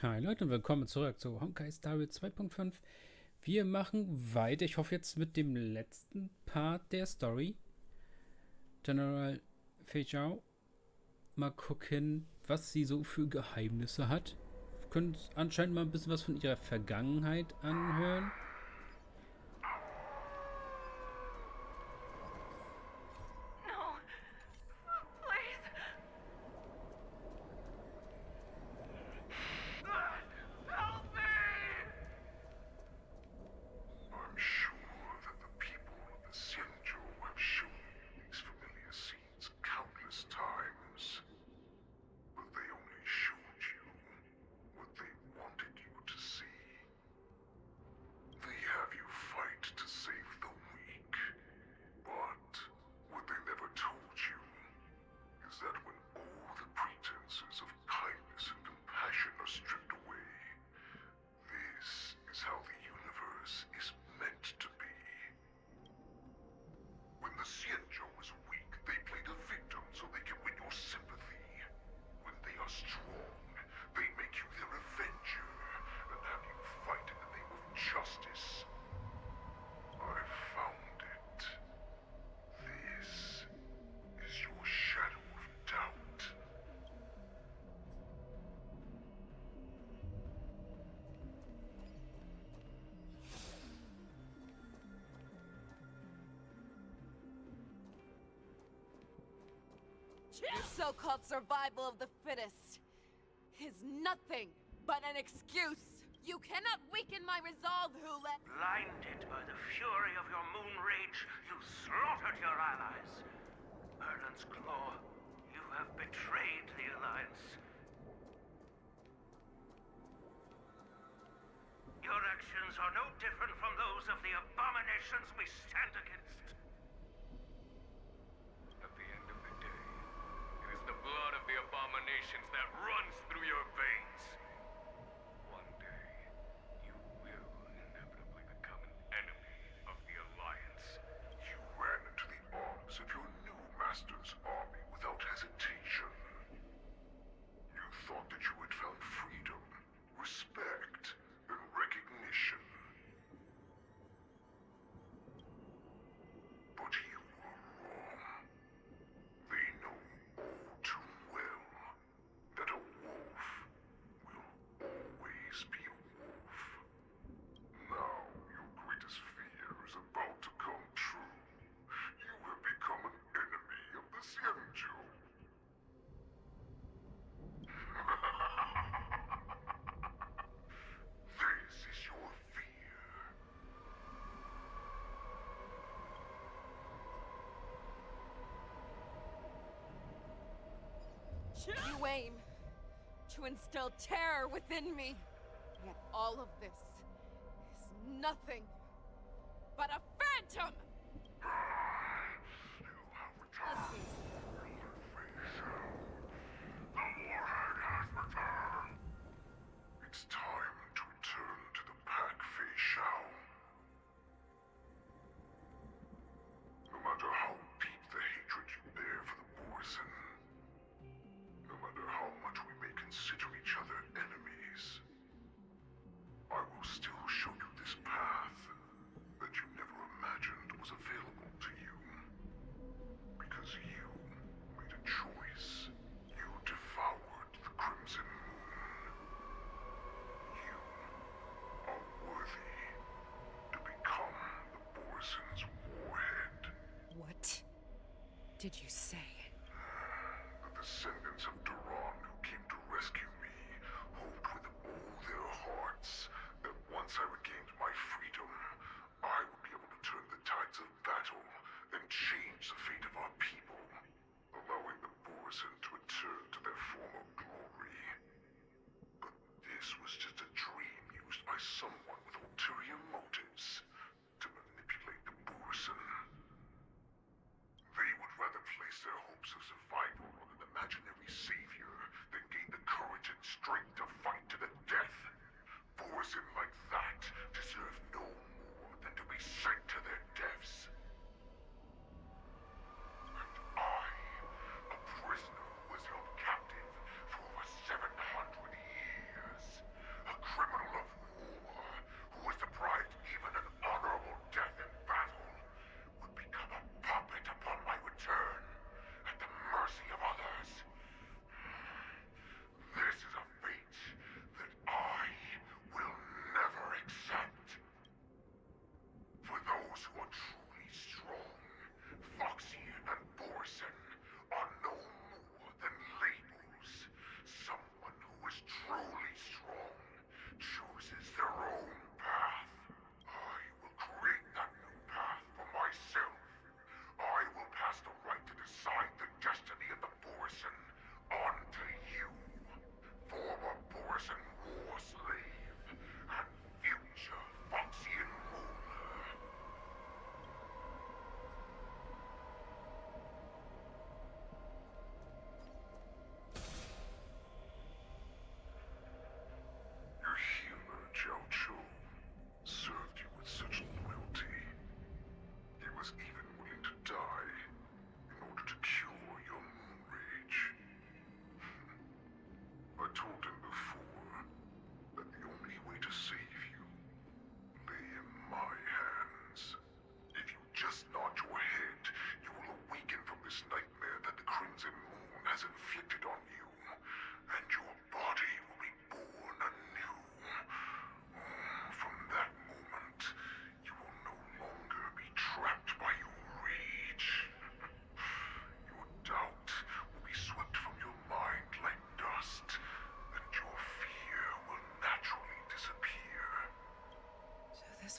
Hi Leute und willkommen zurück zu Honkai Star Rail 2.5. Wir machen weiter, ich hoffe jetzt mit dem letzten Part der Story. General Feijao. Mal gucken, was sie so für Geheimnisse hat. Wir können uns anscheinend mal ein bisschen was von ihrer Vergangenheit anhören. No. Please. Help me! I'm sure that the people of the Xianzhou have shown you these familiar scenes countless times. But they only showed you what they wanted you to see. They have you fight to save the weak. But what they never told you is that when all the pretenses of kindness and compassion are stripped away, this is how the universe is meant to be. When the Xianzhou is weak, they play the victim so they can win your sympathy. When they are strong, they make you their avenger and have you fight in the name of justice. I found it. This is your shadow of doubt. Your so-called survival of the fittest is nothing but an excuse. You cannot weaken my resolve, Hule. Blinded by the fury of your moon rage, you slaughtered your allies. Erlösung's claw, you have betrayed the Alliance. Your actions are no different from those of the abominations we stand against. At the end of the day, it is the blood of the abominations that runs through your veins. One day, you will inevitably become an enemy of the Alliance. You ran into the arms of your new master's army without hesitation. You thought that you had found freedom, respect, and recognition. But you were wrong. They know all too well that a wolf will always be a wolf. Now your greatest fear is about to come true. You have become an enemy of the Xianzhou. This is your fear. You aim to instill terror within me. Yet all of this is nothing but a phantom! You have returned. The warhead has returned. It's time to return to the pack, Fei Shao. No matter how deep the hatred you bear for the Borson, no matter how much we may consider each other enemies, I will still show you this path that you never imagined was available to you. Because you made a choice. You devoured the Crimson Moon. You are worthy to become the Borson's warhead. What did you say? The descendants of Duran who came to rescue me hoped with all their hearts that once I regained my freedom, I would be able to turn the tides of battle and change the fate of our people, allowing the Borson to return to their former glory. But this was just a dream used by someone with ulterior motives to manipulate the Borson. They would rather place their hopes of survival on an imaginary savior than gain the courage and strength to fight to the death. Borson like that deserve no more than to be sent to their deaths. And I, a prisoner who was held captive for over 700 years,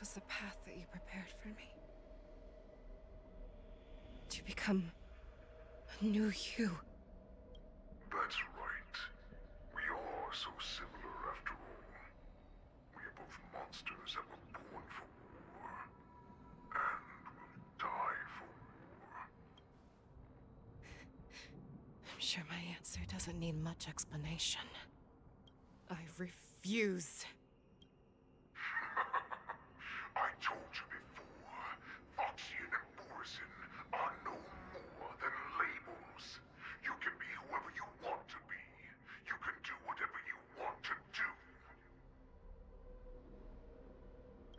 was the path that you prepared for me. To become a new you. That's right. We are so similar after all. We are both monsters that were born for war, and will die for war. I'm sure my answer doesn't need much explanation. I refuse. I told you before, Foxian and Morrison are no more than labels. You can be whoever you want to be. You can do whatever you want to do.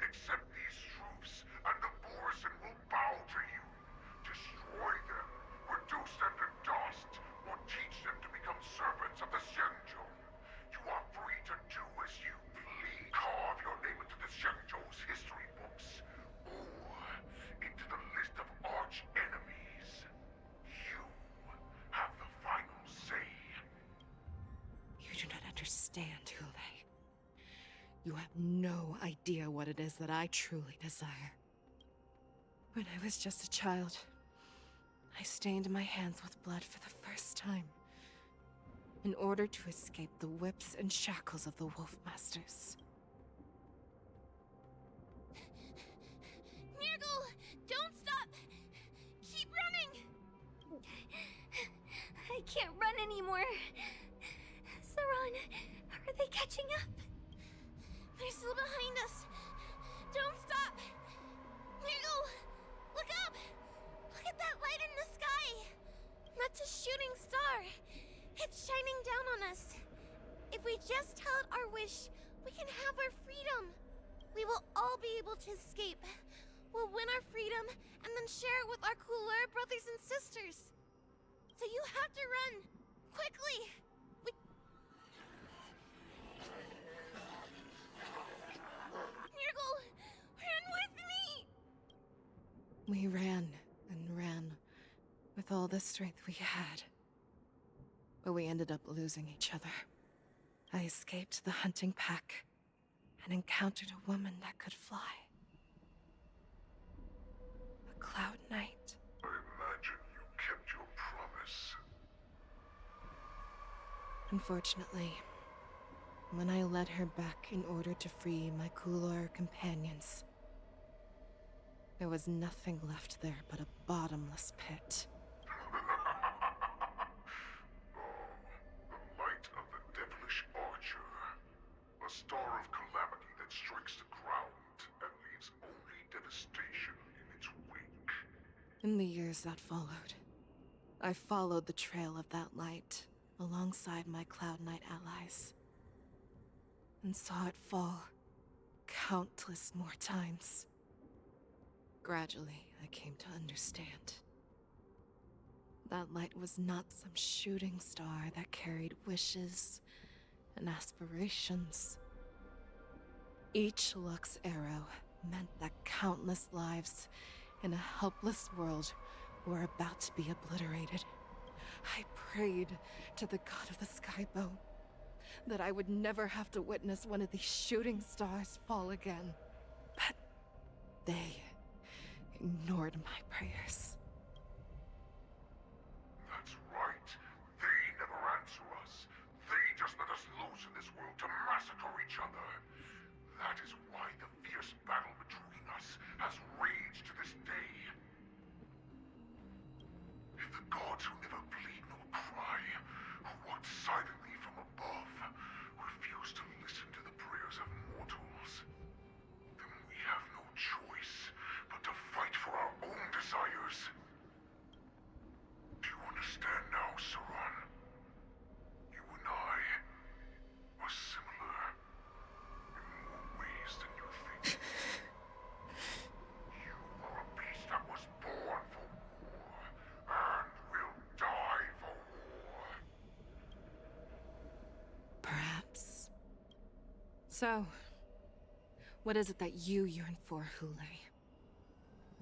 Accept these truths, and the Morrison will bow to you. Destroy them, reduce them to dust, or teach them to become servants of the Xianzhou. You are free to do as you please. Carve your name into the Xianzhou's history books, or into the list of arch enemies. You have the final say. You do not understand, Hule. You have no idea what it is that I truly desire. When I was just a child, I stained my hands with blood for the first time, in order to escape the whips and shackles of the Wolf Masters. Nirgal, don't stop! Keep running! I can't run anymore. Saran, are they catching up? They're still behind us. Don't stop! Nirgal, look up! Look at that light in the sky! That's a shooting star. It's shining down on us. If we just tell it our wish, we can have our freedom. We will all be able to escape. We'll win our freedom and then share it with our cooler brothers and sisters. So you have to run. Quickly! Nirgal, run with me! We ran and ran with all the strength we had. But we ended up losing each other. I escaped the hunting pack and encountered a woman that could fly. A Cloud Knight. I imagine you kept your promise. Unfortunately, when I led her back in order to free my Kulor companions, there was nothing left there but a bottomless pit. The light of the devilish archer. A star of calamity that strikes the ground and leaves only devastation in its wake. In the years that followed, I followed the trail of that light alongside my Cloud Knight allies, and saw it fall countless more times. Gradually, I came to understand. That light was not some shooting star that carried wishes and aspirations. Each Lux arrow meant that countless lives in a helpless world were about to be obliterated. I prayed to the god of the Skybow that I would never have to witness one of these shooting stars fall again. But they ignored my prayers. That's right. They never answer us. They just let us loose in this world to massacre each other. That is why the fierce battle between us has raged to this day. If the gods who never bleed nor cry, who watch silently from above, refuse to listen to the prayers of mortals, then we have no choice but to fight for our own desires. Do you understand now, Saran? You and I are similar in more ways than you think. You are a beast that was born for war and will die for war. Perhaps. So, what is it that you yearn for, Hule?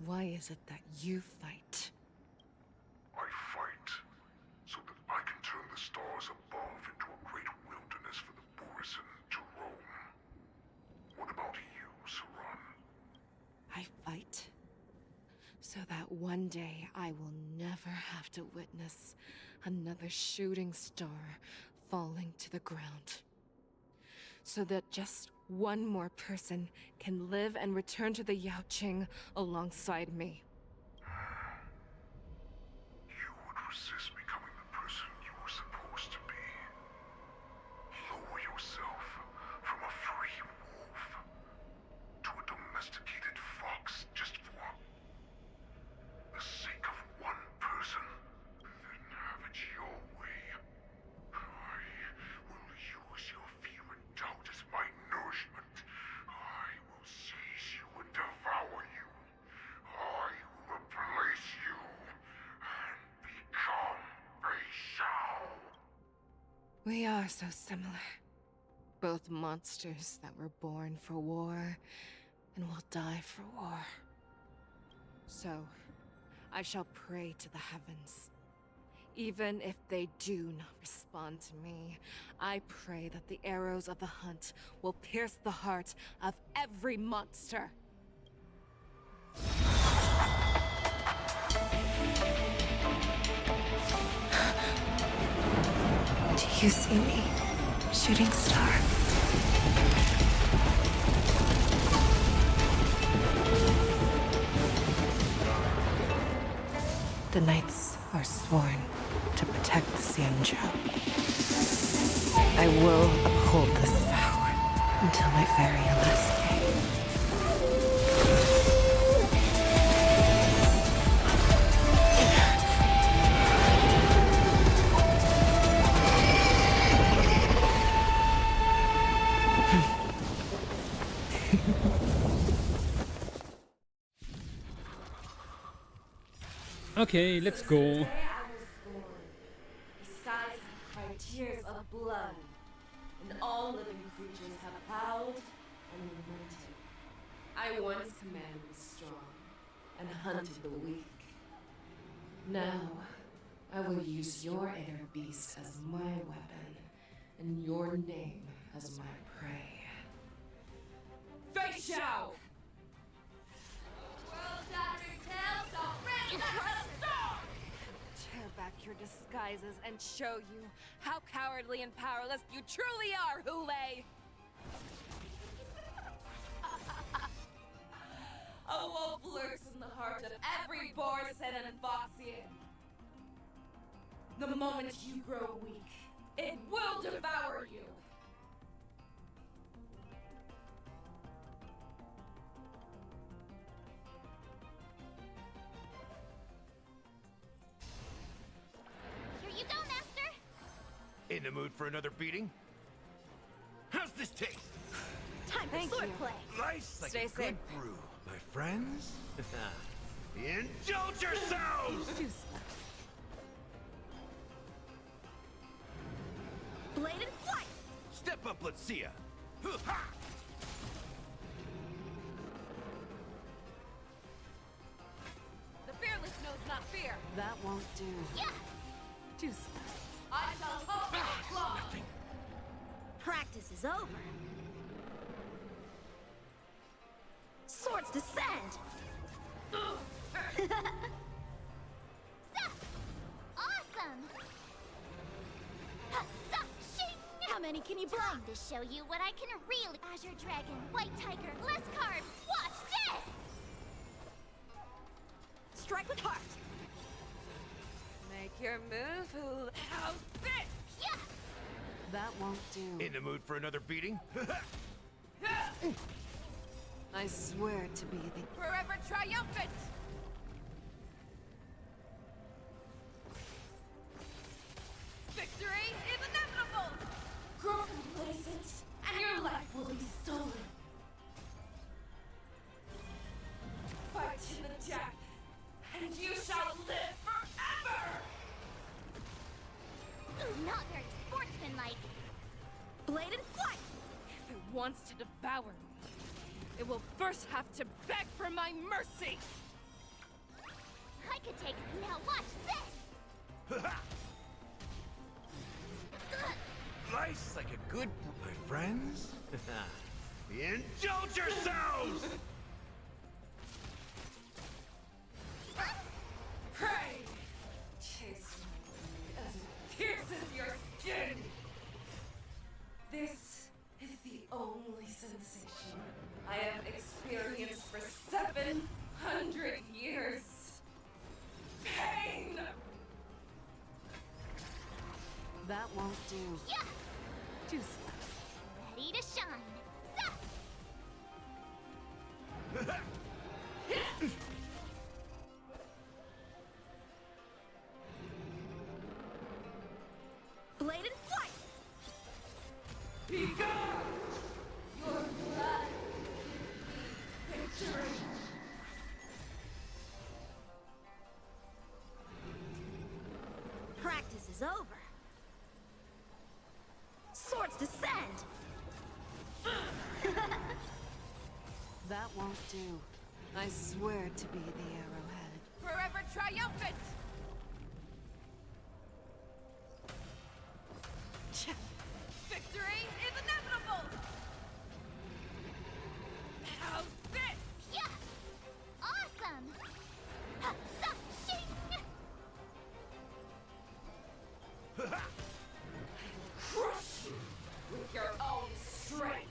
Why is it that you fight? I fight so that I can turn the stars above into a great wilderness for the Morrison to roam. What about you, Saran? one day I will never have to witness another shooting star falling to the ground. So that just one more person can live and return to the Yaoqing alongside me. You would resist becoming the person you were supposed to be. Lower yourself from a free wolf to a domesticated fox just for the sake of one person. Then have it your way. I will use your fear and doubt as my nourishment. I will seize you and devour you. I will replace you and become a Shao. We are so similar. Both monsters that were born for war and will die for war. So, I shall pray to the heavens. Even if they do not respond to me, I pray that the arrows of the hunt will pierce the heart of every monster. Do you see me, shooting star? The knights are sworn to protect the Xianzhou. I will uphold this vow until my very last day. Okay, let's go. I was born. The skies have cried tears of blood, and all living creatures have howled and lamented. I once commanded the strong and hunted the weak. Now, I will use your air beast as my weapon, and your name as my prey. Fei Shao! Tear back your disguises and show you how cowardly and powerless you truly are, Hule! A wolf lurks in the heart of every Borsen and Foxian. The moment you grow weak, it will devour you. Here you go, Master! In the mood for another beating? How's this taste? Time for Thank swordplay! Nice like Stay a good safe. brew, my friends. Indulge yourselves! Blade and flight! Step up, let's see ya. Ha! The fearless knows not fear. That won't do. Yeah! Do stuff. I shall hold my claw. Practice is over. Swords descend! Awesome! How many can you blind to show you what I can really? Azure Dragon, White Tiger, less cards. Watch this! Strike with heart. Make your move, Hule. How's this? Yeah! That won't do. In the mood for another beating? I swear to be the... Forever triumphant! Victory is inevitable! Grow complacent, and your life will be stolen. Fight to the death, and you shall live forever! Ooh, not very sportsmanlike. Blade and flight! If it wants to devour me, it will first have to beg for my mercy! I could take it. Now watch this! Nice like a good brew, my friends. Indulge yourselves! I have experienced for 700 years. Pain! That won't do. Yeah! Too slow. Ready to shine. Zap! Blade and flight! Be gone! Your blood victory! Practice is over. Swords descend! That won't do. I swear to be the arrowhead. Forever triumphant! Victory is inevitable! How's this? Yeah! Awesome! Ha, sa, shing! Crush you with your own strength!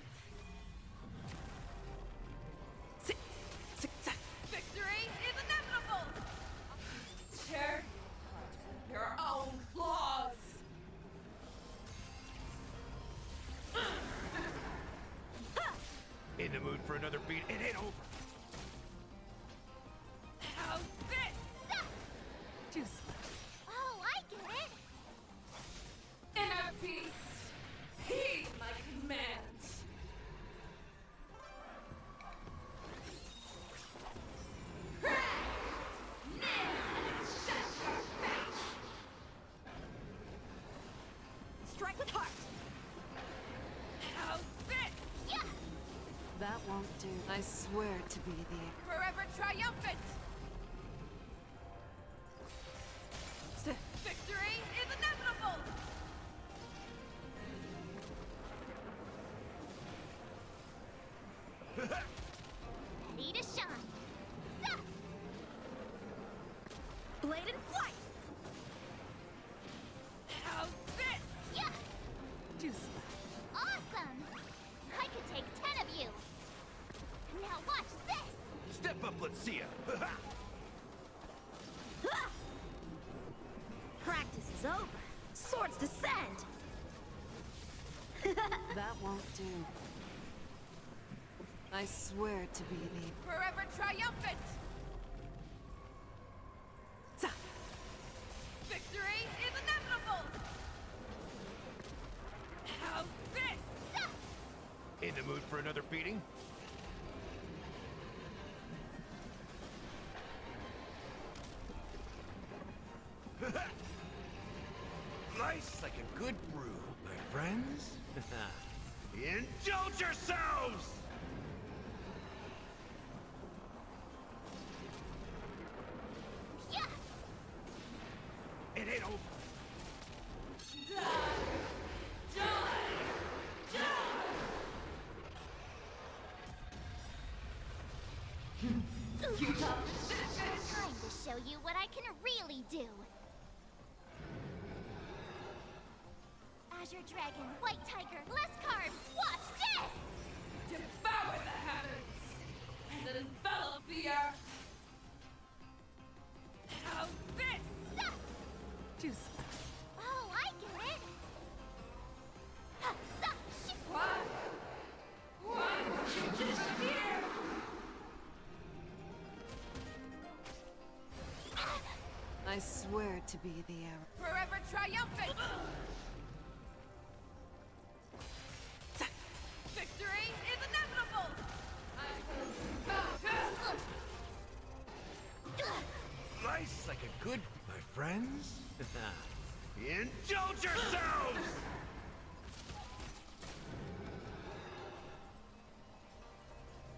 Victory is inevitable! Tear your own claws! In the mood for another beat? It ain't over. How's this? Too slow. Oh, I get it! Inner peace! Heed my commands! Strike with heart! How's this? Yeah! That won't do. I swear to be the... Forever triumphant! Victory is inevitable! Ready to shine. Zap! Blade and flight! How's this? Yeah! Too slow. Awesome! I could take 10 of you! Now watch this! Step up, let's see ya. Ha! Practice is over. Swords descend! That won't do. I swear to be the... Forever triumphant! Victory is inevitable! How's this? In the mood for another beating? Nice like a good brew, my friends. Indulge yourselves! Yeah! It ain't over. Time to show you what I can really do. Azure Dragon, White Tiger, less cards. Watch this! Devour the heavens! And envelop the earth! How's this? Zap! Too slow. Oh, I get it! Ha, zap, shoo. What? Why would you disappear? I swear to be the arrow. Forever triumphant! Victory is inevitable! Nice like a good, my friends. Indulge yourselves!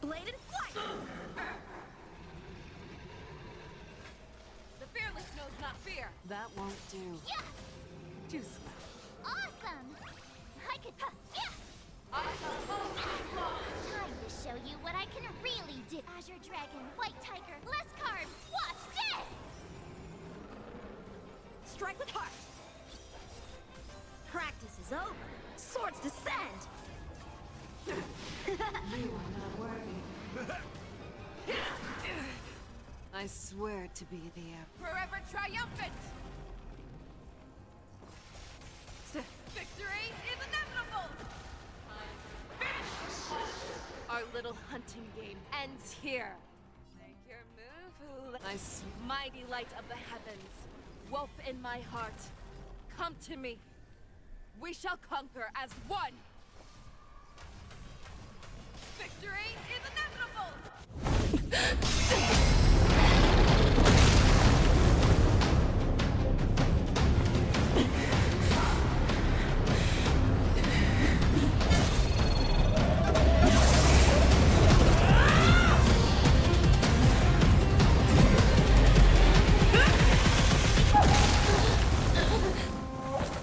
Blade and flight! The fearless knows not fear! That won't do. Yeah! Too slow. Awesome! I could... Ha, yeah! Time to show you what I can really do. Azure Dragon, White Tiger, less cards. Watch this! Strike with heart. Practice is over. Swords descend. You are not worthy. I swear to be the emperor. Forever triumphant! Victory is inevitable! Finish! Our little hunting game ends here. Make your move, mighty light of the heavens, wolf in my heart. Come to me. We shall conquer as one. Victory is inevitable!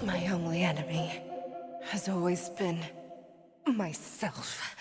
My only enemy has always been myself.